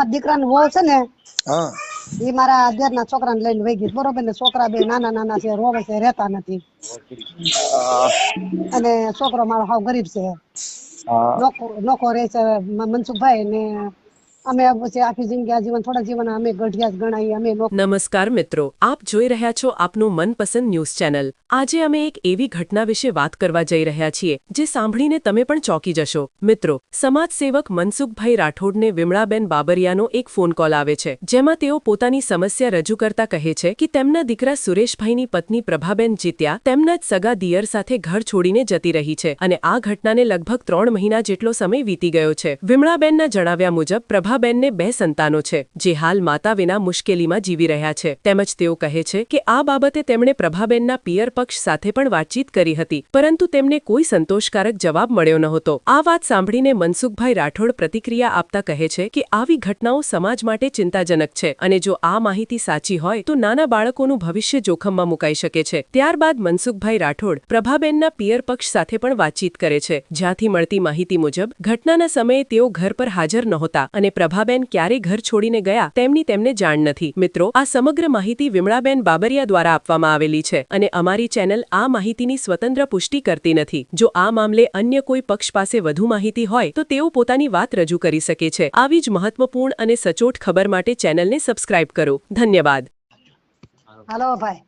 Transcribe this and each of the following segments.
અમારા દીકરાનો વહુ છે ને હા એ મારા દેરના છોકરાને લઈને વહી ગઈ બરોબર ને છોકરા બે નાના નાના છે રોવે છે રહેતા નથી અને છોકરો મારો હાવ ગરીબ છે હા નોખો રહે છે મનસુખભાઈ ને અમે પછી આખી જિંદગી આજીવન થોડા જીવન અમે ગઢિયા જ ગણાઈએ અમે નમસ્કાર મિત્રો, આપ જોઈ રહ્યા છો આપનું મનપસંદ ન્યૂઝ ચેનલ। આજે અમે એક એવી ઘટના વિશે વાત કરવા જઈ રહ્યા છીએ જે સાંભળીને તમે પણ ચોંકી જશો। મિત્રો, સમાજ સેવક મનસુખભાઈ રાઠોડને વિમળાબેન બાબરિયાનો એક ફોન કોલ આવે છે જેમાં તેઓ પોતાની સમસ્યા રજૂ કરતા કહે છે કે તેમના દીકરા સુરેશભાઈની પત્ની પ્રભાબેન જીત્યા તેમના જ સગા દિયર સાથે ઘર છોડીને જતી રહી છે અને આ ઘટનાને લગભગ 3 મહિના જેટલો સમય વીતી ગયો છે। વિમળાબેનના જણાવ્યા મુજબ પ્રભાબેનને 2 સંતાનો છે જે હાલ માતા વિના મુશ્કેલીમાં જીવી રહ્યા છે। તેમજ તેઓ કહે છે કે આ બાબતે તેમણે પ્રભાબેનના પિયર પક્ષ સાથે પણ વાતચીત કરી હતી પરંતુ તેમને કોઈ સંતોષકારક જવાબ મળ્યો નહોતો। આ વાત સાંભળીને મનસુખભાઈ રાઠોડ પ્રતિક્રિયા આપતા કહે છે કે આવી ઘટનાઓ સમાજ માટે ચિંતાજનક છે અને જો આ માહિતી સાચી હોય તો નાના બાળકોનું ભવિષ્ય જોખમમાં મુકાઈ શકે છે। ત્યારબાદ મનસુખભાઈ રાઠોડ પ્રભાબેનના પિયર પક્ષ સાથે પણ વાતચીત કરે છે જ્યાંથી મળતી માહિતી મુજબ ઘટનાના સમયે તેઓ ઘર પર હાજર નહોતા અને પ્રભાબેન ક્યારે ઘર છોડીને ગયા તેમની તેમને જાણ નથી। મિત્રો, આ સમગ્ર માહિતી વિમળાબેન બાબરિયા દ્વારા આપવામાં આવેલી છે અને અમારી ચેનલ આ માહિતીની સ્વતંત્ર પુષ્ટિ કરતી નથી। જો આ મામલે અન્ય કોઈ પક્ષ પાસે વધુ માહિતી હોય તો તેઓ પોતાની વાત રજૂ કરી શકે છે। આવી જ મહત્વપૂર્ણ અને સચોટ ખબર માટે ચેનલને સબસ્ક્રાઇબ કરો। ધન્યવાદ। હાલો ભાઈ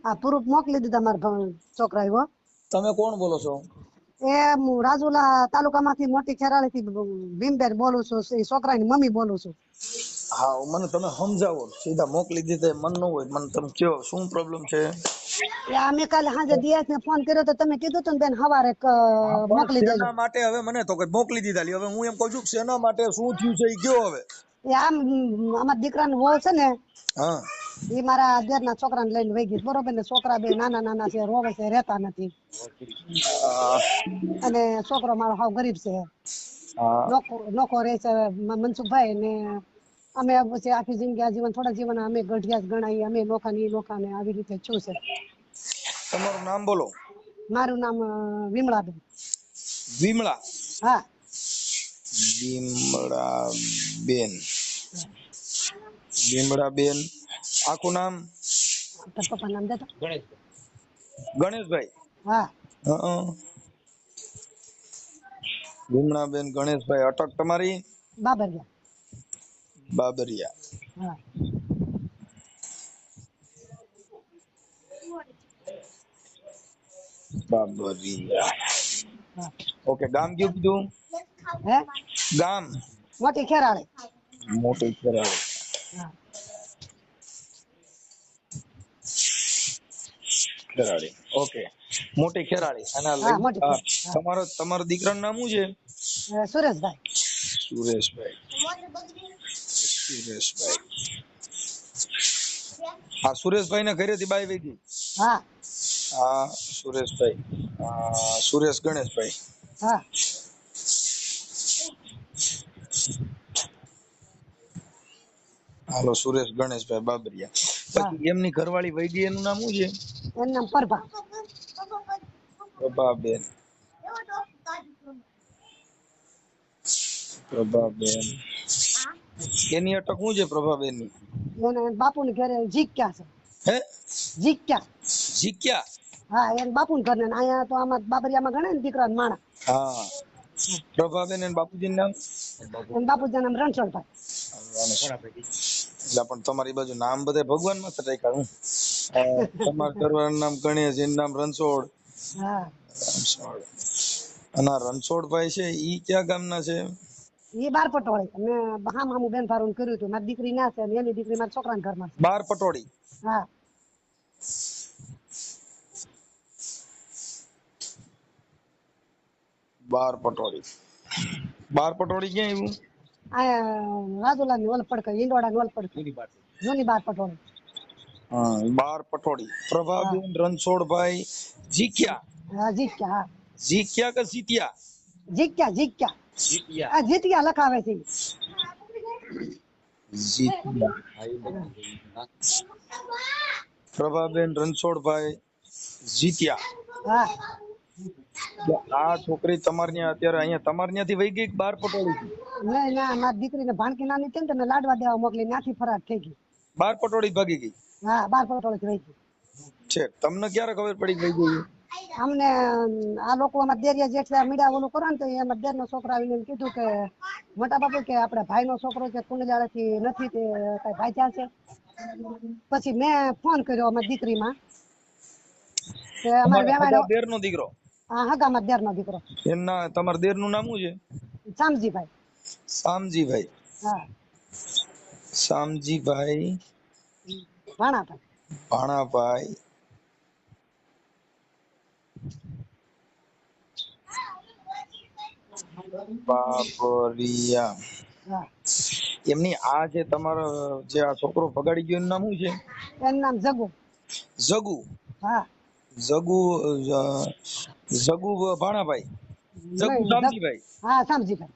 આ પ્રૂફ મોકલી દીધા મારા છોકરા એવો તમે કોણ બોલો છો? એ હું રાજુલા તાલુકામાંથી મોટી ખેરાળીથી ભીમબેન બોલું છું એ છોકરાની મમ્મી બોલું છું। હા મને તમે સમજાવો સીધા મોકલી દીધા મન ન હોય મને તમે કયો શું પ્રોબ્લેમ છે? એ અમે કાલે સાંજે દિયાસ ને ફોન કર્યો તો તમે કીધું તું ને બેન સવારે મોકલી દેજો। શેના માટે હવે મને તો કઈ મોકલી દીધા લ્યો હવે હું એમ કહું છું કે શેના માટે શું થયું છે એ કયો હવે? એ આમ અમારા દીકરાનો વહુ છે ને હા એ મારા દેરના છોકરાને લઈને વહી ગઈ બરોબર ને છોકરા બે નાના નાના છે રોવે છે રહેતા નથી અને છોકરો મારો હાવ ગરીબ છે હા નોખો રહે છે મનસુખભાઈ ને અમે પછી આખી જિંદગી આજીવન થોડા જીવન અમે ગઢિયા જ ગણાઈએ અમે નોખા ને નોખા ને આવી રીતે છું છે। તમારું નામ બોલો? મારું નામ વિમળાબેન। વિમળા? હા વિમળાબેન। વિમળાબેન આખું નામ? તાર પપ્પા નામ દેતો ગણેશભાઈ? હા વિમળાબેન ગણેશભાઈ અટક તમારી? બાબરિયા। બાબરિયા। હા બાબરિયા હા ઓકે ગામ કયું કીધું? હે ગામ? મોટી ખેરાળી। મોટી ખેરાળી। હા ખેરાળી ઓકે મોટી ખેરાળી અને હા મોટી ખેરાળી હા તમારો દીકરાનું નામ શું છે? સુરેશભાઈ। સુરેશભાઈ। સુરેશભાઈ હા સુરેશભાઈ ના ઘરેથી બાઈ વઈ ગઈ? હા હા સુરેશભાઈ સુરેશ ગણેશભાઈ। હા હાલો સુરેશ ગણેશભાઈ બાબરિયા। હા પછી એમની ઘરવાળી વઈ ગઈ એનું નામ શું છે? એનું નામ પરભા। પ્રભાબેન। પ્રભાબેન એની અટક શું છે પ્રભાબેન ની? એને બાપુની ઘરે જીક્યા છે હે જીક્યા। જીક્યા? હા એને બાપુને ઘર ને અહીંયા તો આમાં બાબરિયામાં ગણે ને દીકરા માણા। હા પ્રભાબેન અને બાપુજીનું નામ? એને બાપુજી નામ રણછોડભાઈ। એટલે પણ તમારી બાજુ નામ બધા ભગવાન માં રાખ્યા હું તમારા ઘરવાળાનું નામ ગણેશ એનું નામ રણછોડ? હા રણછોડ અને રણછોડભાઈ છે ઈ ક્યાં ગામના છે? એ બાર પટોળી મેં હામું બેન ફારું કર્યું હતું મારી દીકરી ના છે અને એની દીકરી મારા છોકરાના ઘરમાં છે। બાર પટોળી? હા બાર પટોળી બાર પટોળી ક્યાં આવ્યું? આ રાજુલાની ઓલપડ ઈંડોળાની ઓલપડ જૂની બાર પટોળી। હા બાર પટોળી। હા પ્રભાબેન રણછોડભાઈ જીક્યા? હા જીત્યા। હા જીક્યા કે જીત્યા? જીત્યા જીત્યા આ જીત્યા લખાવે છે। જીત્યા પ્રભાબેન રણછોડભાઈ જીત્યા। હા એટલે આ છોકરી તમારે ત્યાં અત્યારે અહીંયા તમારે ત્યાંથી વહી ગઈ કે બાર પટોળી થી? નહીં ના મારી દીકરીને ભાણકી નાની હતી ને તો મેં લાડવા દેવા મોકલી ત્યાંથી ફરાર થઈ ગઈ. બાર પટોળી જ ભાગી ગઈ હા 12 પટોળેથી વહી ગઈ. છે. તમને ક્યારે ખબર પડી વહી ગઈ? અમને આ લોકો અમારા દેરિયા જેટલા મીડા ઓલું કરો ને તો એ અમારા દેર નો છોકરો આવીને એમ કીધું કે મોટા બાપુ કે આપડા ભાઈ નો છોકરો છે કુંડલાળેથી નથી તે કઈ ભાઈ છે. પછી મેં ફોન કર્યો અમારી દીકરીમાં કે અમારે તમારા વેવાણો સગા દેર નો દીકરો? હા હગા અમારા દેર નો દીકરો એમના તમારા દેર નું નામ શું છે? શામજીભાઈ. શામજીભાઈ. હા શામજીભાઈ ભાણાભાઈ. ભાણાભાઈ બાબરિયા. હા એમની આ જે તમારો જે આ છોકરો ભગાડી ગયો એનું નામ શું છે? એનું નામ જગુ. જગુ. હા જગુ જગુ ભાણાભાઈ. જગુ નહીં, શામજીભાઈ. હા શામજીભાઈ.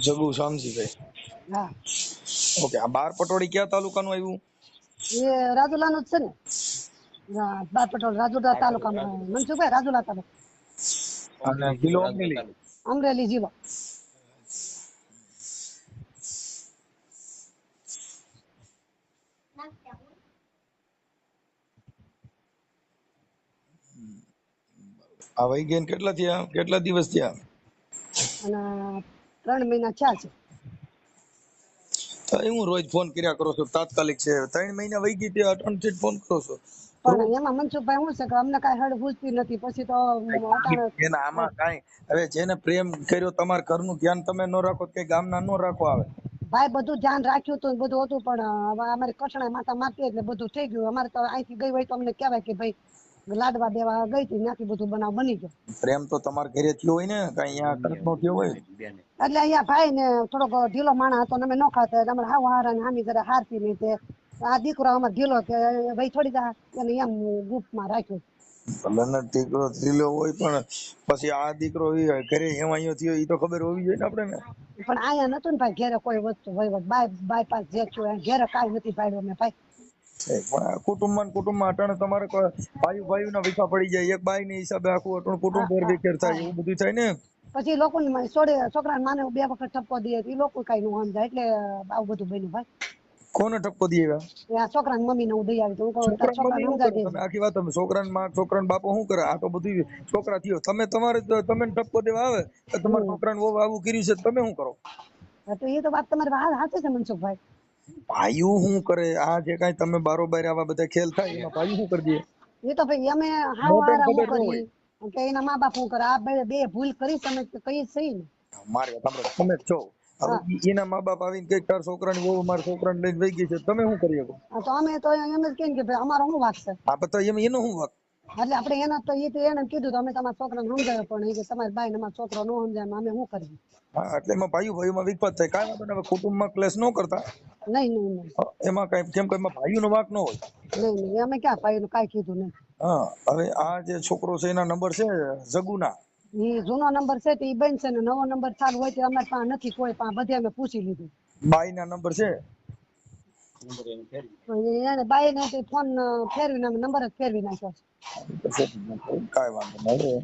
જગુ શામજીભાઈ. હા ઓકે. આ બાર પટોળી કયા તાલુકાનું આવ્યું? એ રાજુલાનું જ છે ને. હા, બાર પટોળ રાજુલા તાલુકામાં મનસુખભાઈ રાજુલા તાલુકા અને જિલ્લો અમરેલી. અમરેલી જિલ્લો. આ વહી ગયા ને કેટલા થયા? કેટલા દિવસ થયા? અને 3 મહિના થયા છે. તો હું રોજ ફોન કર્યા કરો છો? તાત્કાલિક છે 3 મહિના વહી ગઈ તે અટણથી જ ફોન કરો છો? પણ એમાં મનસુખભાઈ શું છે કે અમને કઈ હળ પૂછતી નથી. પછી તો અટાણે એના આમાં કાંઈ હવે જેને પ્રેમ કર્યો તમારા ઘરનું ધ્યાન તમે ન રાખો કે ગામના ન રાખો આવે? ભાઈ બધું ધ્યાન રાખ્યું હતું બધું હતું પણ હવે અમારી કઠણાઈ માથા મારતી એટલે બધું થઈ ગયું. અમારે તો અહીંથી ગઈ હોય તો અમને કહેવાય કે ભાઈ લાડવા દેવા ગઈ હતી ત્યાંથી બધું બનાવ બની ગયો. પ્રેમ તો તમારા ઘરે થયો હોય ને, કઈ અહીંયા તરત નો થયો હોય? એટલે અહીંયા ભાઈ ને થોડોક ઢીલો માણસ હતો ને અમે ન ખાતા એટલે અમારે હાવ હારા ને હામી જરા હારતી નહીં. તે આ દીકરો અમારે ઢીલો કે ભાઈ થોડી જા એને એમ ગુપમાં રાખ્યો. ભલે દીકરો થયેલો હોય પણ પછી આ દીકરો ઘરે હેવાયો થયો એ તો ખબર હોવી જોઈએ ને આપણે ને. પણ અહીંયા નતું ને ભાઈ ઘેરે કોઈ વસ્તુ વહીવટ બાયપાસ જે થયું એ ઘેરે કાંઈ નથી પાડ્યું અમે ભાઈ. પણ કુટુંબમાં અટાણે તમારે ભાઈ ના વિખા પડી જાય, એક બાઈ ના હિસાબે આખું અટણ કુટુંબ વેરવિખેર થાય, એવું બધું થાય ને. પછી લોકોને છોકરા માને 2 વખત ઠપકો દે એ લોકો કઈ નું સમજાય એટલે આવું બધું બન્યું ભાઈ. કોને ઠપકો દે? આ છોકરાની મમ્મી ને હું દઈ આવી તો હું કહું તારા છોકરાને સમજાવી દેજે. તમે આખી વાત તમે છોકરાને માં છોકરાને બાપો શું કરે? આ તો બધું છોકરા થયો. તમે ઠપકો દેવા આવે તો તમારા છોકરાને વહુ આવું કર્યું છે તમે શું કરો? હા, તો એ તો વાત તમારી સાચી છે મનસુખભાઈ. ભાઈઓ શું કરે? આ જે કઈ તમે બારોબાર આવા બધા ખેલ થાય એમાં ભાઈઓ શું કરી દે? એ તો ભાઈ અમે હાવ મોઢામાં હારા ખબર હું ન કરી કે એના મા બાપ શું કરે આ બે ભૂલ કરી તમે કઈ સહી ને. મારે તમે જ છો. હવે એના મા બાપ આવીને કઈક તાર છોકરાની વહુ મારા છોકરાને લઈને વહી ગઈ છે, તમે શું કરી શકો? તો અમે તો એમ જ કહીએ કે ભાઈ અમારો શું વાક છે. આ બધા એનો શું વાક? એટલે આપણે એના તો એ તો એને કીધું તો અમે તમારા છોકરાને સમજાવ્યો પણ એ કે તમારી બાઈ ને અમારા છોકરો ન સમજાય અમે શું કરીએ. હા, એટલે એમાં ભાઈઓમાં વિખવાદ થાય. કાંઈ વાંધો નહીં, કુટુંબમાં ક્લેશ ન કરતા. નહીં એમાં કઈ કેમ કે એમાં ભાઈઓનો વાક ન હોય. નહીં અમે ક્યાં ભાઈ નું કાંઈ કીધું નહીં. હા, હવે આ જે છોકરો છે એના નંબર છે જગુના. એ જૂનો નંબર છે તો એ બનશે ને નવો નંબર ચાલુ હોય તો અમારી પાસે નથી કોઈ પાસે બધે અમે પૂછી લીધું. બાઈના નંબર છે? એને બાઈ ને ફોન ફેરવીને અમે નંબર જ ફેરવી નાખ્યો છે. કાંઈ વાંધો નહીં.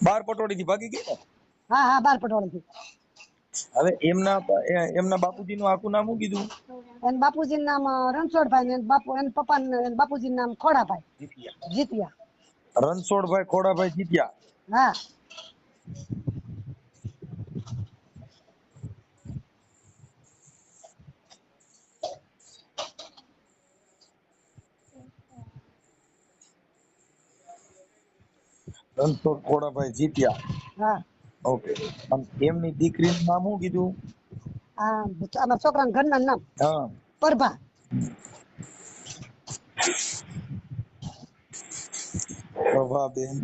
બાર પટોળી થી ભાગી ગઈ ને? હા 12 પટોળેથી. હવે એમના બાપુજી નું આખું નામ શું કીધું? એન બાપુજી નામ રણછોડભાઈ ને એન પપ્પા બાપુજી નામ ખોડાભાઈ જીતિયા. રણછોડભાઈ ખોડાભાઈ જીત્યા. હા રણછોડ ખોડાભાઈ જીત્યા. હા ઓકે. એમની દીકરીનું નામ શું કીધું? અમારા છોકરાના ઘરના નામ હા, પરભા. પ્રભાબેન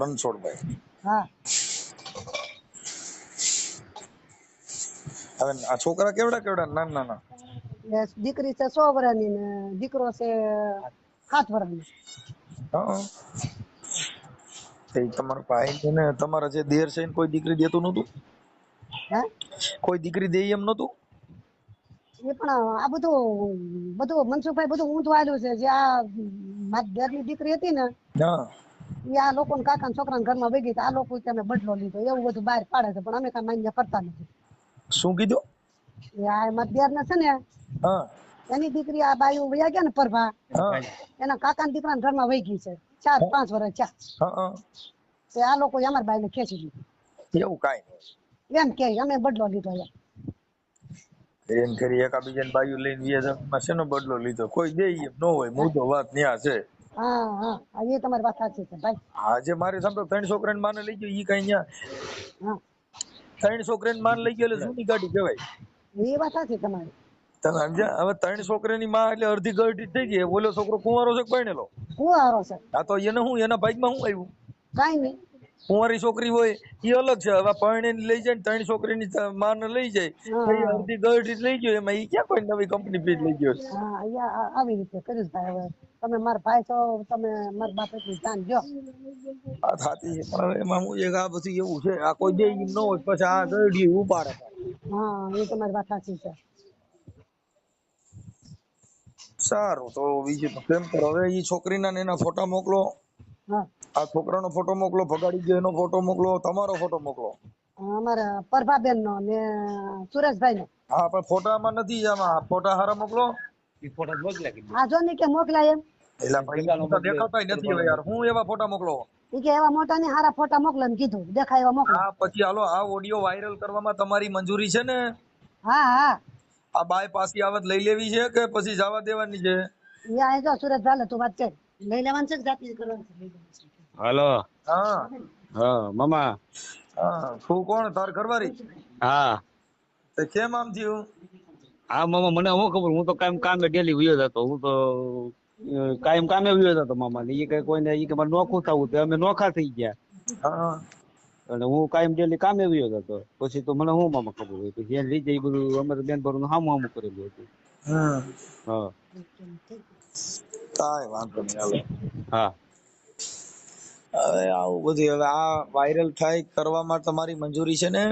રણછોડભાઈ. હા હવે આ છોકરા કેવડા નાના? દીકરી છે 100 વર્ષની ને દીકરો છે 7 વર્ષનો. હા, તમારા ભાઈ ને તમારા જે દેર છે એને કોઈ દીકરી દેતું નતું? હે કોઈ દીકરી દે એમ નતું? એ પણ આ બધું મનસુખભાઈ બધું ઊંધું આલ્યું છે. જે આ મારી દેરની દીકરી હતી ને હા એ આ લોકો કાકા છોકરા ઘરમાં વહી ગઈ તો આ લોકો તમે બદલો લીધો એવું બધું બહાર પાડે છે, પણ અમે કઈ માન્ય કરતા નથી. શું કીધું? એ આ મારી દેર ને છે ને હા એની દીકરી આ બાયું વયા ગયા ને પરભા, હા એના કાકા દીકરા ઘરમાં વહી ગઈ છે 4-5 વર્ષ થયા. હા તે આ લોકો અમારી બાઈ ને ખેંચી લીધી. એવું કાંઈ નહીં. એમ કે અમે બદલો લીધો એમ. એમ કરી એકાબીજાને બાયું લઈને વ્યાજમાં શેનો બદલો લીધો? કોઈ દે એમ ન હોય, મુદ્દો વાત ન્યા છે. હા એ તમારી વાત સાચી છે ભાઈ. આજે મારે સાંભળો 3 છોકરાને માને લઈ ગયો ઈ કઈ ન્યા હા 3 છોકરાને માન લઈ ગયો એટલે જૂની ગાડી કહેવાય. એ વાત સાચી તમારી. તમે સમજ્યા? હવે 3 છોકરાની માં એટલે અડધી ગરડી થઈ ગઈ. ઓલો છોકરો કુંવારો છે કે પરણેલો? કુવારો છે. આ તો એને હું એના ભાગમાં શું આવ્યું? કઈ નહીં. કુંવારી છોકરી હોય એ અલગ છે. હવે પરણે લઈ જાય ને 3 છોકરીની માને લઈ જાય તો એ હા અડધી ગરડી લઈ ગયો, એમાં ઈ ક્યાં કોઈ નવી કંપની ફીટ લઈ ગયો? હા અહીંયા આવી રીતે કર્યું ભાઈ. હવે તમે મારા ભાઈ છો, તમે મારા બાપ એટલું ધ્યાન દો. આ થાતી છે પણ હવે એમાં હું એક આ બધું એવું છે, આ કોઈ દે એમ ન હોય પછી આ ગરડી ઉપાડે. હા એ તમારી વાત સાચી છે. સારું તો બીજું તો કેમ કરો? હવે ઈ છોકરીના ને એના ફોટા મોકલો, હા આ છોકરાનો ફોટો મોકલો, ભગાડી ગયો એનો ફોટો મોકલો, તમારો ફોટો મોકલો. અમારા પરભાબેન નો ને સુરેશભાઈ નો. હા પણ ફોટામાં નથી, આમાં ફોટા હારા મોકલો. આ જો ને કે મોકલાય એમ. એલા ભાઈ ફોટા દેખાતાય નથી હવે યાર, હું એવા ફોટા મોકલો? ઈ કે એવા મોટા ને હારા ફોટા મોકલો એમ કીધું, દેખાય એવા મોકલો. હા પછી હાલો, આ ઓડિયો વાયરલ કરવામાં તમારી મંજૂરી છે ને? હા આ બાય પાછી આવત લઈ લેવી છે કે પછી જવા દેવાની છે? એ આ જો સુરેશભાઈ તું વાત કર. લઈ લેવાનું છે કે જાતિ કરવાનું છે? હાલો. હા હા મામા. હા તું કોણ? તાર ઘરવાળી? હા તે કેમ આમ થયું? હા મામા મને શું ખબર, હું તો કામે ડેલી વયો જતો, હું તો કાયમ કામે વયો જતો મામા. ને એ કઈ કોઈને ઈ કે મારે નોખું થવું, તો અમે નોખા થઈ ગયા. હા અને હું કાયમ ડેલી કામે વયો જતો. પછી તો મને શું મામા ખબર હોય, પછી એને લીધે એ બધું અમારે બેન ભરું હામું કરેલું હતું. હા કાંઈ વાંધો નહીં હાલો. હા હવે આવું બધું હવે આ વાયરલ થાય કરવામાં તમારી મંજૂરી છે ને?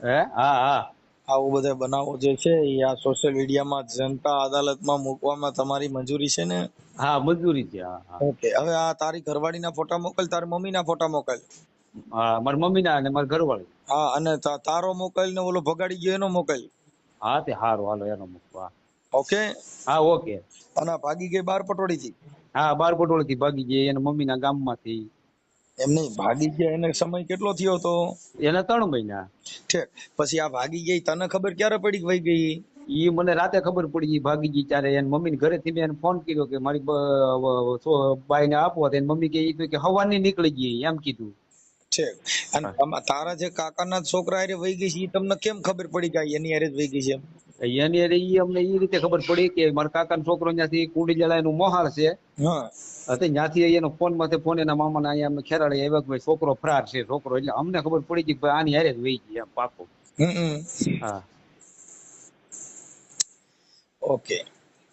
હે હા હા આવું બધા બનાવો જે છે એ આ સોશિયલ મીડિયામાં જનતા અદાલતમાં મૂકવામાં તમારી મંજૂરી છે ને? હા મજૂરી છે. હા હા ઓકે હવે આ તારી ઘરવાળીના ફોટા મોકલ, તારી મમ્મીના ફોટા મોકલ. હા મારી મમ્મી ના અને મારી ઘરવાળી. હા અને તારો મોકલ ને ઓલો ભગાડી ગયો એનો મોકલ. હા તે હારું હાલો એનો મૂકવા. ઓકે. હા ઓકે. અને આ ભાગી ગઈ બાર પટોળી થી? હા બાર પટોળી થી ભાગી ગઈ એના મમ્મી ના ગામ માંથી. એમ નહીં, ભાગી ગયા એને સમય કેટલો થયો તો? એના 3 મહિના. ઠીક. પછી આ ભાગી ગઈ તને ખબર ક્યારે પડી કે વહી ગઈ? ઈ મને રાતે ખબર પડી, ઈ ભાગી ગઈ ત્યારે એની મમ્મી ઘરે થી મેં એને ફોન કર્યો કે મારી બાઈ ને આપો. એની મમ્મી કે ઈ તો કે હવાની નીકળી ગઈ એમ કીધું. ઠીક. અને તારા જે કાકાના છોકરા હારે વહી ગઈ છે ઈ તમને કેમ ખબર પડી કે એની હારે જ વહી ગઈ છે? એની હારે ઈ અમને ઈ રીતે ખબર પડી કે મારા કાકાનો છોકરો ત્યાંથી કુંડી નું મોહાળ છે. હા ત્યાંથી એનો ફોન માંથી ફોન એના મામાના અહીંયા અમને ખેરાડે આવ્યા કે ભાઈ છોકરો ફરાર છે છોકરો. એટલે અમને ખબર પડી કે ભાઈ આની હારે જ વહી ગઈ એમ પાકો. હમ હા ઓકે.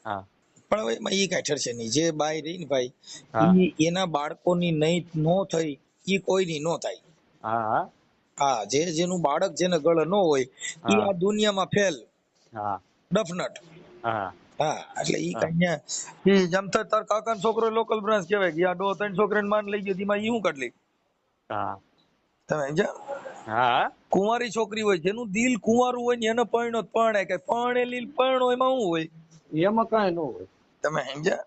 હા પણ હવે એમાં ઈ કાંઈ ઠરશે નહીં. જે બાઈ રહી ને ભાઈ, હા ઈ એના બાળકોની નહીં નો થઈ ઈ કોઈની નો થાય. હા હા હા જેનું બાળક જેને ગળે ન હોય ઈ આ દુનિયામાં ફેલ હા ડફનટ. હા હા એટલે ઈ હા કઈ ઈ જમતા તાર કાકાનો છોકરો લોકલ બ્રાન્ચ કહેવાય કે આ 3 છોકરાને માન લઈ ગયો એમાં ઈ હું કાઢલી? હા તમે સમજ્યા? હા કુંવારી છોકરી હોય જેનું દિલ કુંવારું હોય ને એને પરણ્યો પરણાય, કે પરણેલી પરણો એમાં શું હોય? એમાં કઈ ન હોય. તમે સમજ્યા?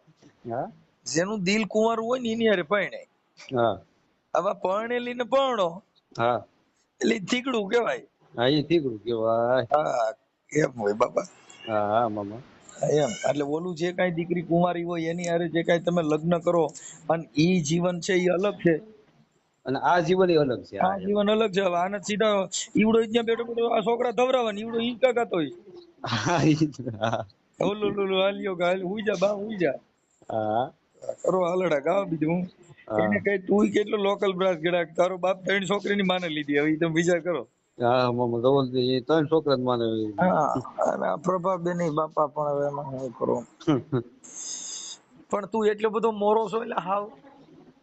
હા જેનું દિલ કુંવારું હોય ને એની હારે પરણાય. હા હવે પરણેલી ને પરણો હા એટલે ઈ થીગડું કહેવાય. હા એ ઠીકડું કેવાય. હા એમ હોય બાપા. હા હા મામા. એમ એટલે ઓલું જે કાંઈ દીકરી કુંવારી હોય એની હારે જે કાંઈ તમે લગ્ન કરો અને ઈ જીવન છે ઈ અલગ છે. અને આ જીવન અલગ છે. આ જીવન અલગ છે. હવે આને સીધા ઈવડો ત્યાં બેઠો બેઠો આ છોકરા ધવરાવા ઈવડો ઈ કાકાતો હોય. હા હા ઓલું હાલ્યો કે હાલ હુઈ જા બા હુઈ જા. હા કરો હાલડા ગાવા બીજું હું. એને કઈ તું કેટલો લોકલ બ્રાસ ગડા, તારો બાપ 3 છોકરીની માને લીધી. હવે ઈ તમે વિચાર કરો. હા મામા ધવલ 3 છોકરા જ માને. હા અને આ પ્રભાબેન બાપા પણ હવે એમાં શું કરો. પણ તું એટલો બધો મોરો છો એટલે હાવ.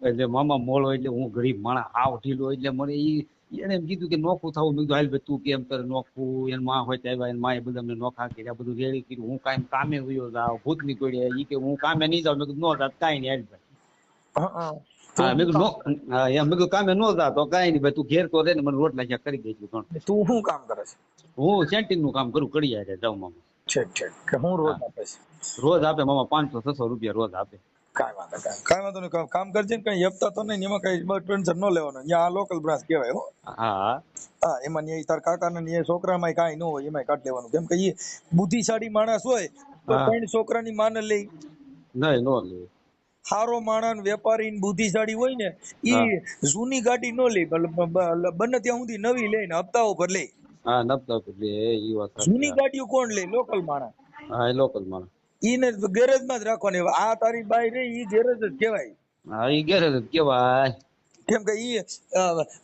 એટલે મામા મોળો એટલે હું ગરીબ માણસ હાવ ઢીલો એટલે મને ઈ એને એમ કીધું કે નોખું થવું. મેં કીધું હાલ ભાઈ તું કેમ કરે નોખું, એન માં હોય ત્યાં એન માએ બધા અમને નોખા કર્યા, બધું રેડી કર્યું. હું કાંઈ કામે વયો જાવ, ભૂત ની પડ્યા. ઈ કે હું કામે નહીં જાઉં. મેં કીધું નો જાત કાંઈ નહીં હાલ ભાઈ. હા તો હા મેં હું કીધું કામ હા એમ મેં કીધું કામે નો જા તો કાંઈ નહીં ભાઈ, તું ઘેર તો રે ને મને રોટલા જ્યાં કરી દેજો ત્રણ. તું શું કામ કરે છે? હું સેન્ટિંગ નું કામ કરું, કડિયા જાઉં મામા. ઠીક કે હું રોજ હા આપે છે? રોજ આપે મામા, 500-600 રૂપિયા રોજ આપે. કાંઈ વાંધો નહીં. કામ કરજે ને, કઈ હેપતા તો નહીં, એમાં કઈ ટેન્શન ન લેવાનું. અહીંયા આ લોકલ બ્રાન્ચ કહેવાય હો. હા હા એમાં ન્યાય તાર કાકાને ન્યાય છોકરામાં કાંઈ ન હોય, એમાં કાઢ લેવાનું. કેમ કે એ બુદ્ધિશાળી માણસ હોય તો હા 3 છોકરાની માને લે. નહીં નો લે. હારો માણસ વેપારી ને બુદ્ધિશાળી હોય ને, હા ઈ જૂની ગાડી ન લે, બને ત્યાં સુધી નવી લે ને હપ્તાઓ પર લે. હા નપતા લે ઈ વાત સાચી. જૂની ગાડીઓ કોણ લે? લોકલ માણસ. હા એ લોકલ માણસ. ઈને ગેરેજ માં જ રાખવાની. આ તારી બાઈ રે ઈ ગેરેજ જ કહેવાય. હા ઈ ગેરેજ જ કેવાય. કેમ કે ઈ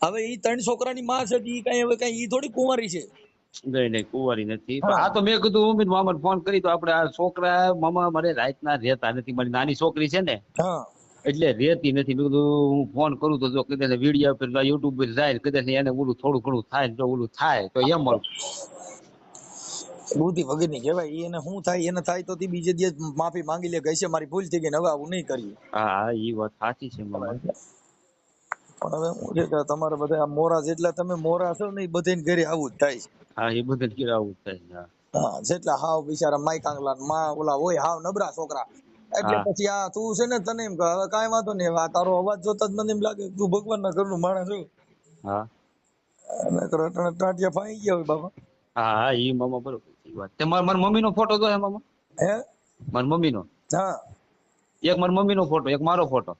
હવે ઈ 3 છોકરાની માં છે, ઈ કઈ હવે કઈ ઈ થોડી કુંવારી છે. નહીં નહીં કુંવારી નથી. પણ હા આ તો મેં કીધું ઉમેદ મામાને ફોન કરી તો આપણે આ છોકરા મામા મારે રાતના રહેતા નથી. મારી નાની છોકરી છે ને હા એટલે રહેતી નથી. મેં કીધું હું ફોન કરું તો જો કદાચ વિડીયો પર યુટ્યુબ પર જાય કદાચ એને ઓલું થોડું ઘણું થાય, જો ઓલું થાય તો એમ મારું. બુદ્ધિ વગર ની કહેવાય. ઈ એને શું થાય, એને થાય તો તી બીજે દિવસ માફી માંગી લે, કહેશે મારી ભૂલ થઈ ગઈ ને હવે આવું નહીં કર્યું. હા ઈ વાત સાચી છે મામા. પણ હવે હું છે કે તમારે બધા આ મોરા જેટલા તમે મોરા છો ને, એ બધાને ઘરે આવું જ થાય છે. હા એ બધું જ આવું થાય. હા જેટલા હાવ બિચારા માઈ કાંગલા માં ઓલા હોય હાવ નબળા છોકરા, એટલે હા પછી આ તું છે ને, તને એમ કે હવે કાંઈ વાંધો નહીં, હવે આ તારો અવાજ જોતા જ મને એમ લાગે તું ભગવાનના ઘરનું માણસ છો. હા અને ટાંટિયા ફાઈ ગયા હોય બાબા. હા ઈ મામા બરોબર છે ઈ વાત. તે મારા મમ્મીનો ફોટો જો હે મામા, હે મારી મમ્મીનો. હા એક મારી મમ્મીનો ફોટો, એક મારો ફોટો.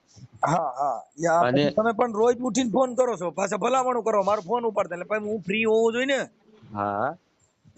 હા હા યા અને પછી તમે પણ રોજ ઉઠીને ફોન કરો છો, પાછા ભલામણું કરો, મારો ફોન ઉપાડતા, એટલે પછી હું ફ્રી હોવું જોઈએ ને. હા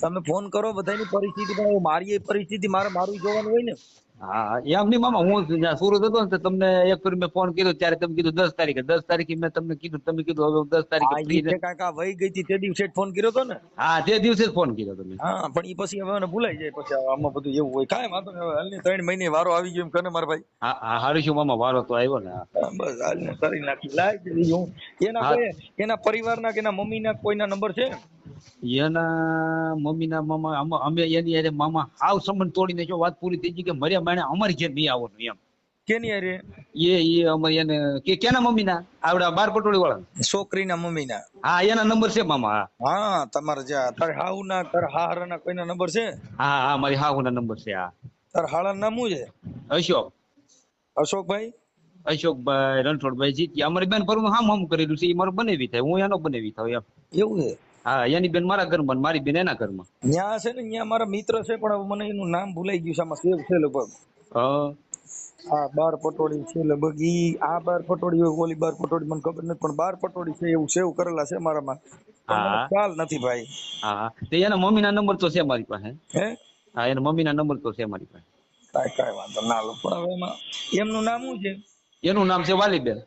તમે ફોન કરો, બધાની પરિસ્થિતિ, પણ હવે મારી એ પરિસ્થિતિ મારું જોવાનું હોય ને. હા એમ નહીં મામા, હું જ્યાં સુરત હતો ને તો તમને એક ફેર મેં ફોન કર્યો ત્યારે તમે કીધું 10 તારીખે. 10 તારીખે મેં તમને કીધું, તમે કીધું હવે હું 10 તારીખે હા ફ્રી ઈ છે. છે કાકા વહી ગઈ હતી તે દિવસે જ ફોન કર્યો હતો ને. હા તે દિવસે જ ફોન કર્યો તમે. હા પણ ઈ પછી હવે મને ભૂલાઈ જાય, પછી આમાં બધું એવું હોય. કાંઈ વાંધો નહીં, હવે હાલની 3 મહિને વારો આવી ગયો એમ કરે મારા ભાઈ. હા હા હારું શું મામા, વારો તો આવ્યો ને. હા, બસ હાલને કરી નાખી લાય દીધી હું. એના હા કોઈ એના પરિવારના કે એના મમ્મીના કોઈના નંબર છે? એના મમ્મીના મામા અમે એની હારે મામા હાવ સંબંધ તોડીને જો વાત પૂરી થઈ ગઈ કે મર્યા માણે અમારી ઘેર નહીં આવવાનું એમ. કેની હારે? એ અમારે એને કે કેના મમ્મીના આવડા બાર પટોળી વાળા. છોકરીના મમ્મીના? હા એના નંબર છે મામા. હા તમારે જ્યાં તાર હાહુના તાર હાહરાના કોઈના નંબર છે? હા હા મારી હાહુના નંબર છે. હા તાર હાળાનું નામ શું છે? અશોક. અશોકભાઈ? અશોકભાઈ રણછોડભાઈ જીત્યા. અમારી બેન પરનું હામ કરેલું છે, એ મારું બનેવી થાય, હું એનો બનેવી થાવ એમ. એવું છે? હા એની બેન મારા ઘરમાં ને મારી બેન એના ઘરમાં. ન્યા છે ને, ન્યા મારા મિત્ર છે, પણ હવે મને એનું નામ ભૂલાઈ ગયું છે, આમાં સેવ છે લગભગ. હા આ બાર પટોળી છે લગભગ, ઈ આ બાર પટોળી હોય, ઓલી બાર પટોળી મને ખબર નથી, પણ બાર પટોળી છે એવું સેવ કરેલા છે મારામાં, પણ મને હા ખ્યાલ નથી ભાઈ. હા તો એના મમ્મીના નંબર તો છે મારી પાસે. હે હા એના મમ્મીના નંબર તો છે મારી પાસે. કાંઈ વાંધો ના લો, પણ હવે એમાં એમનું નામ શું છે? એનું નામ છે વાલીબેન.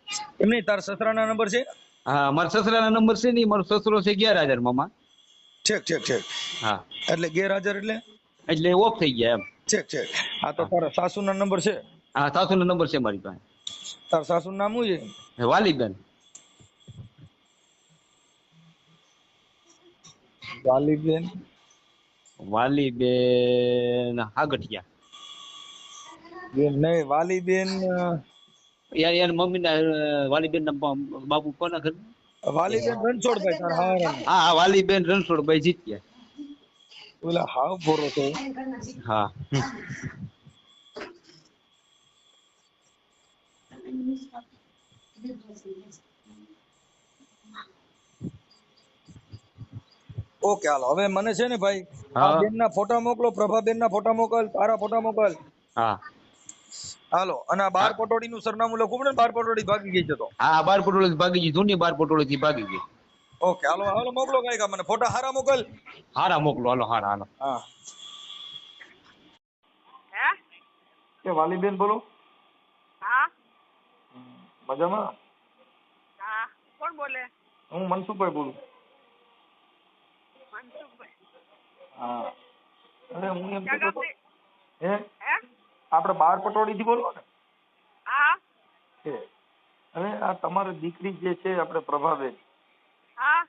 એમ નહીં, તાર સસરાના નંબર છે? હા મારા સસરાના નંબર છે ને, મારો સસરો છે 11,000 મામા. ઠીક. હા એટલે ગેરહાજર એટલે ઓફ થઈ ગયા એમ. ઠીક. હા તો હા તારા સાસુના નંબર છે? હા સાસુનો નંબર છે મારી પાસે. તાર સાસુનું નામ શું છે? વાલીબેન. વાલીબેન? વાલીબેન હાગઠિયા. બેન નહીં, વાલીબેન યાર યાર મમ્મીના વાલીબેન ના બાપુ કોના ઘર? વાલીબેન રણછોડભાઈ તાર હારાના. હા હા વાલીબેન રણછોડભાઈ જીત્યા. ઓલા હાવ બોરો છે. હા ઓકે હાલો, હવે મને છે ને ભાઈ, આ હા બેનના ફોટા મોકલો, પ્રભાબેનના ફોટા મોકલ, તારા ફોટા મોકલ. હા હાલો, અને આ બાર પટોળીનું સરનામું લખવું પડે ને, બાર પટોળી ભાગી ગઈ છે તો. હા 12 પટોળી ભાગી ગઈ, જૂની 12 પટોળી થી ભાગી ગઈ. ઓકે હાલો મોકલો કાંઈક, મને ફોટા હારા મોકલ. હારા મોકલો, હાલો હારા હાલો. હા કે વાલીબેન બોલો? હા મજામાં? હા કોણ બોલે? હું મનસુખભાઈ બોલું. મનસુખભાઈ હા અરે હું એમ ક્યાં કહેતો હતો, ગામથી? હે હે આપણે બાર પટોળી થી બોલો ને? હા હવે આ તમારી દીકરી જે છે આપણે પ્રભાબેન, હા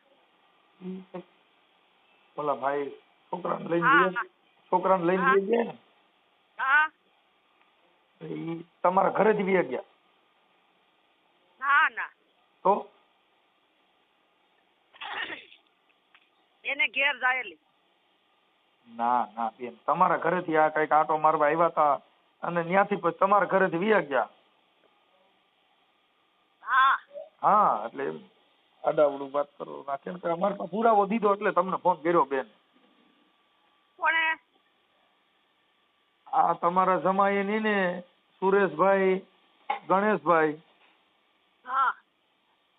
ઓલા ભાઈ છોકરાને લઈને હા, ગયા છોકરાને લઈને હા. ગયા ને હા ઈ તમારા ઘરેથી વી ગયા ના ના તો એને ઘેર જાયેલી. ના ના બેન તમારા ઘરેથી આ કઈક આટો મારવા આવ્યા હતા અને ત્યાંથી પછી તમારા ઘરેથી વી ગયા. હા હા એટલે એમ આડાવડું વાત કરો ના કેમ કે અમારે પાસે પુરાવો દીધો એટલે તમને ફોન કર્યો બેન. કોણે? આ તમારા જમાઈ ની ને સુરેશભાઈ ગણેશભાઈ હા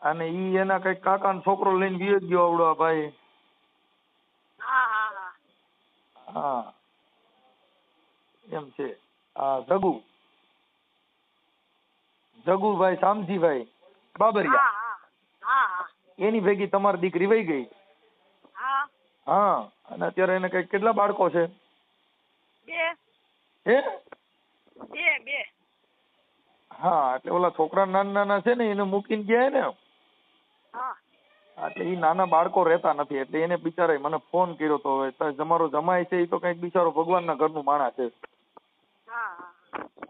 અને ઈ એના કઈક કાકાનો છોકરો લઈને વી ગયો આવડો આ ભાઈ. હા હા હા હા એમ છે. આ જગુભાઈ શામજીભાઈ બાબરિયા હા હા હા એની ભેગી તમારી દીકરી વહી ગઈ. હા હા અને અત્યારે એને કઈક કેટલા બાળકો છે? બે હે બે બે હા એટલે ઓલા છોકરા નાના નાના છે ને એને મૂકીને ગયા ને હા એટલે ઈ નાના બાળકો રહેતા નથી એટલે એને બિચારે મને ફોન કર્યો તો હવે તમારો જમાઈ છે એ તો કઈક બિચારો ભગવાનના ઘરનું માણસ છે. હા હા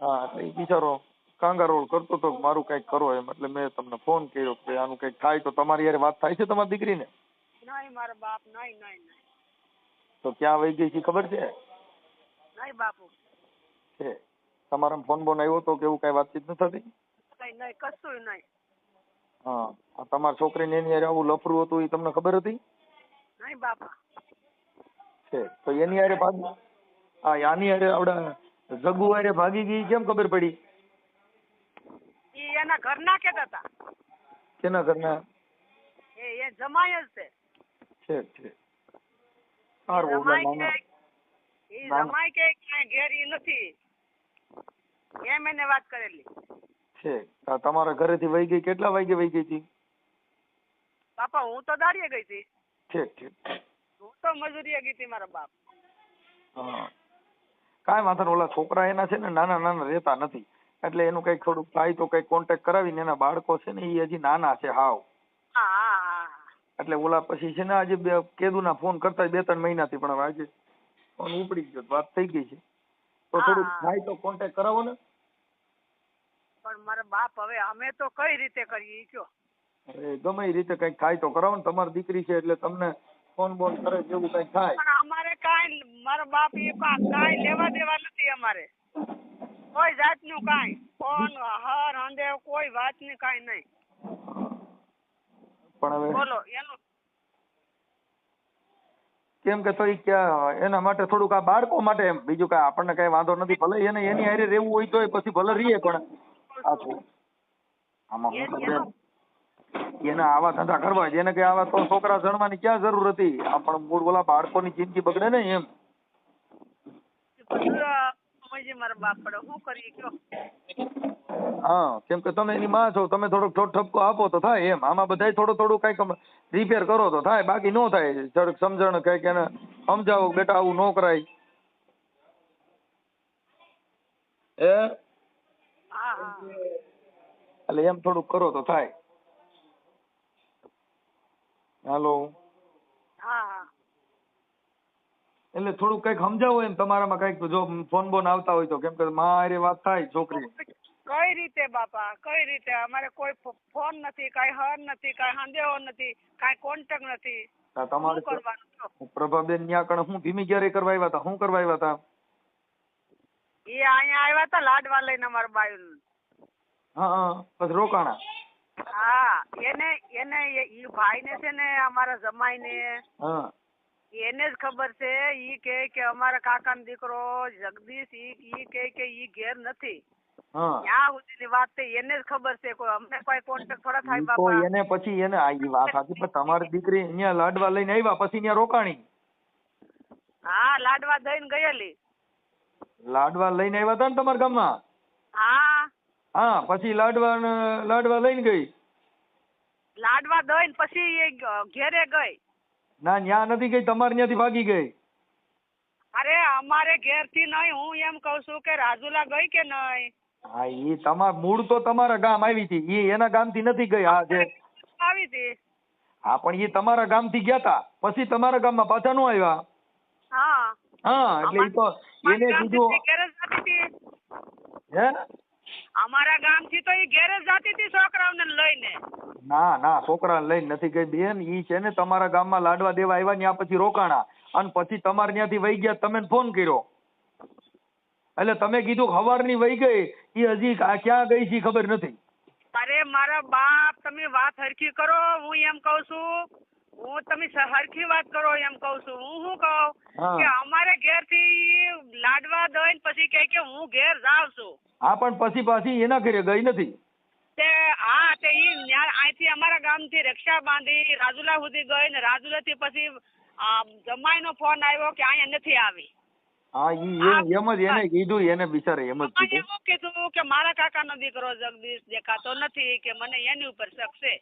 હા એટલે ઈ બિચારો કાંગારોળ કરતો તો મારું કઈક કરો એમ એટલે મેં તમને ફોન કર્યો કે આનું કઈક થાય તો તમારી યાર વાત થાય છે તમારી દીકરીને? નહીં મારા બાપ નહીં નહીં નહીં તો ક્યાં વહી ગઈ છે ખબર છે? નહીં બાપુ છે તમારા ફોન બોન આવ્યો તો કે એવું કઈ વાતચીત નથી થતી? નહીં નહીં કશું નહીં. હા આ તમારી છોકરીને એની હારે આવું લફરું હતું એ તમને ખબર હતી? નહીં બાપા. છે તો એની હારે ભાગી હા આની હારે આવડા જગુ હારે ભાગી ગઈ કેમ ખબર પડી? ઈ એના ઘરના કહેતા હતા. કેના ઘરના? એ જમાય જ છે. છે સારું ઓલા જમાય નાના કે ઈ જમાય કે ક્યાંય ઘેર ઈ નથી એમ એને વાત કરેલી. છે તમારા ઘરેથી વહી ગઈ કેટલા વાગે વહી ગઈ હતી? બાપા હું તો દાડીએ ગઈ હતી. ઠીક હું તો મજૂરીએ ગઈ હતી મારા બાપ. હા કાંઈ વાંધો નહીં ઓલા છોકરા એના છે ને નાના નાના રહેતા નથી એટલે એનું કઈક થોડુંક થાય તો કઈક કોન્ટેક્ટ કરાવીને એના બાળકો છે ને એ હજી નાના છે હાવ હા હા હા એટલે ઓલા પછી છે ને આજે કેદુના ફોન કરતા 2-3 મહિનાથી પણ હવે આજે ફોન ઉપડી ગયો વાત થઈ ગઈ છે તો થોડુંક થાય તો કોન્ટેક્ટ કરાવો ને. પણ મારા બાપ હવે અમે તો કઈ રીતે કરીએ ઈ કયો? અરે ગમે એ રીતે કઈક થાય તો કરાવો ને તમારી દીકરી છે એટલે તમને ફોન બોન કરે જેવું કઈક થાય. પણ અમારે કાંઈ મારા બાપ એ કાંઈ લેવા દેવા નથી અમારે કોઈ જાતનું કાંઈ ફોન હર હંદે કોઈ વાતની કાંઈ નહીં. પણ હવે બોલો એનું કેમ કે તો ક્યાં એના માટે થોડુંક આ બાળકો માટે એમ બીજું કાંઈ આપણને કઈ વાંધો નથી ભલે એને એની હારે રહેવું હોય તોય પછી ભલે રહીએ પણ આ છો આમાં હું એનું એને આવા ધંધા કરવા જેને કે આવા તો છોકરા જણવાની ક્યાં જરૂર હતી? આ પણ મૂળ ઓલા બાળકોની જિંદગી બગડે ને એમ. બધું સમજી મારા બાપ પડે શું કરીએ કયો? હા કેમ કે તમે એની માં છો તમે થોડોક ઠપકો આપો તો થાય એમ આમાં બધાય થોડું કઈક રિપેર કરો તો થાય બાકી નો થાય. થોડુંક સમજણ કઈક એને સમજાવો બેટા આવું નો કરાય. હા હા એટલે એમ થોડુંક કરો તો થાય. હાલો હા હા એટલે થોડુંક કઈક સમજાવો એમ તમારામાં કઈક જો ફોન બોન આવતા હોય તો કેમ કે માં હારે વાત થાય છોકરી. કઈ રીતે બાપા કઈ રીતે? અમારે કોઈ ફોન નથી કાંઈ હર નથી કાંઈ સંદેહો નથી કાંઈ કોન્ટેક્ટ નથી. તમારે શું કરવાનું કયો? પ્રભાબેન ન્યા કણ હું ભીમી ક્યારે કરવા આવ્યા હતા? શું કરવા આવ્યા હતા? એ અહીંયા આવ્યા હતા લાડવા લઈને અમારા બાયું. હા બસ રોકાણા. હા એને ઈ ભાઈ ને છે ને અમારા જમાઈ ને હા એને જ ખબર છે. ઈ કે અમારા કાકાનો દીકરો જગદીશ ઈ કે ઈ ઘેર નથી. હા ત્યાં સુધીની વાત થઈ એને જ ખબર છે. કોઈ અમને કોઈ કોન્ટેક્ટ થોડા થાય ઈ તો બાપા? એને પછી એને આ ઈ વાત સાચી પણ તમારી દીકરી અહીંયા લાડવા લઈને આવ્યા પછી ત્યાં રોકાણી. હા લાડવા દઈને ગયેલી. લાડવા લઈને આવ્યા હતા ને તમારા ગામમાં? હા હા પછી લાડવા લઈને ગઈ? લાડવા દઈને પછી એ ઘેરે ગઈ. ના ન્યા નથી ગઈ તમારે ત્યાંથી ભાગી ગઈ? અરે અમારે ઘેર થી નહીં હું એમ કઉ છું કે રાજુલા ગઈ કે નહીં? હા ઈ મૂળ તો તમારા ગામ આવી હતી ઈ એના ગામ થી નથી ગઈ. હા જે આવી હતી. હા પણ એ તમારા ગામથી ગયા તા, પછી તમારા ગામમાં પાછા ન આવ્યા. હા હા એટલે ઈ તો એને કીધું ઘેર જ જતી હતી. હે અમારા ગામથી તો એ ઘેર જ જતી હતી છોકરાઓને લઈને. ના છોકરાને લઈને નથી ગઈ બેન. ઈ છે ને તમારા ગામમાં લાડવા દેવા આવ્યા, ત્યાં પછી રોકાણા અને પછી તમારે ત્યાંથી વહી ગયા, તમે ફોન કર્યો એટલે તમે કીધું સવારની વહી ગઈ, ઈ હજી ક્યાં ગઈ છે ખબર નથી. અરે મારા બાપ, તમે વાત હરખી કરો. હું એમ કઉ છું, તમે હરખી વાત કરો એમ કઉ છું. હું શું કહું હા. કે અમારે ઘેર થી લાડવા દઈને પછી કહે કે હું ઘેર જાઉં છું. હા પણ પછી પાછી એના ઘરે ગઈ નથી. તે હા તે ઈ અહીંથી અમારા ગામથી રિક્ષા બાંધી રાજુલા સુધી ગઈ ને રાજુલા થી પછી જમાઈનો ફોન આવ્યો કે અહીંયા નથી આવી. હા ઈ એમ જ એને કીધું, એને બિચારે એમ જ જમાઈ કીધું. એવું કીધું કે મારા કાકાનો દીકરો જગદીશ દેખાતો નથી, કે મને એની ઉપર શક છે.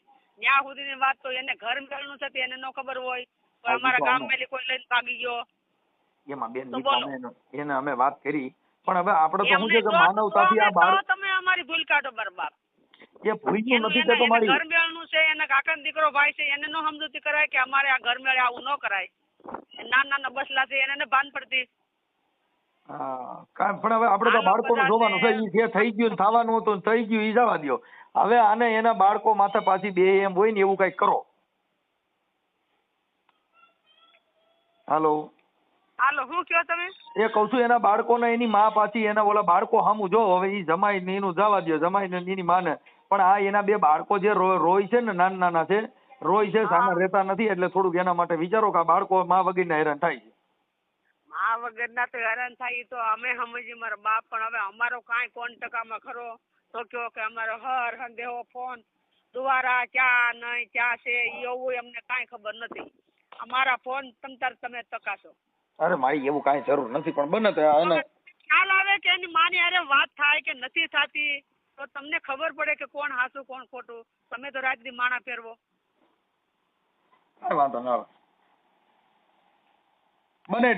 ત્યાં સુધીની વાત તો એને ઘર મેળનું છે એને ન ખબર હોય. હા, અમારા ઈ તો ગામ મેલી કોઈ લઈને ભાગી ગયો. એમાં બેન તો ઈ તો બોલો. એને અમે વાત કરી, પણ હવે આપણે તો શું એમને છે કે માનવતાથી આ તો બાળક તમે અમારી ભૂલ કાઢો બરબાદ. એ ભૂલ્યું નથી કે તમારી ઘર મેળનું છે, એના કાકાનો દીકરો ભાઈ છે, એને નો સમજૂતી કરાય કે અમારે આ ઘર મેળે આવું ન કરાય. નાના બસલા છે એને ભાન પડતી. હા કાંઈ પણ હવે આપણે તો બાળકોનું જોવાનું છે. ઈ જે થઈ ગયું ને થવાનું હતું ને થઈ ગયું ઈ જવા દ્યો. હવે આને એના બાળકો માથે પાછી બે એમ હોય ને એવું કઈક કરો. હાલો શું કયો તમે? એ કઉ છું એના બાળકોને એની માં પાછી એના ઓલા બાળકો સામું જો. હવે ઈ જમાઈ ને એનું જવા દ્યો, જમાઈ ને એની માને. પણ આ એના બે બાળકો જે રોય છે ને, નાના છે, રોય છે, સામે રહેતા નથી, એટલે થોડુંક એના માટે વિચારો કે આ બાળકો માં વગર હેરાન થાય છે. આ વગરના તો હેરાન થાય તો અમે સમજી મારા બાપ, પણ હવે અમારો કાંઈ કોન્ટકામાં ખરો તો કયો કે અમારો હર હંદેહો ફોન દ્વારા ક્યાં નહીં ક્યાં છે એવું અમને કાંઈ ખબર નથી. અમારા ફોન તમે તકાશો. અરે મારી એવું કાંઈ જરૂર નથી, પણ બને તો એને ખ્યાલ આવે કે એની માની હારે વાત થાય કે નથી થતી તો તમને ખબર પડે કે કોણ હાચું કોણ ખોટું. તમે તો રાત દી માણા ફેરવો. કાંઈ વાંધો ના આવે બને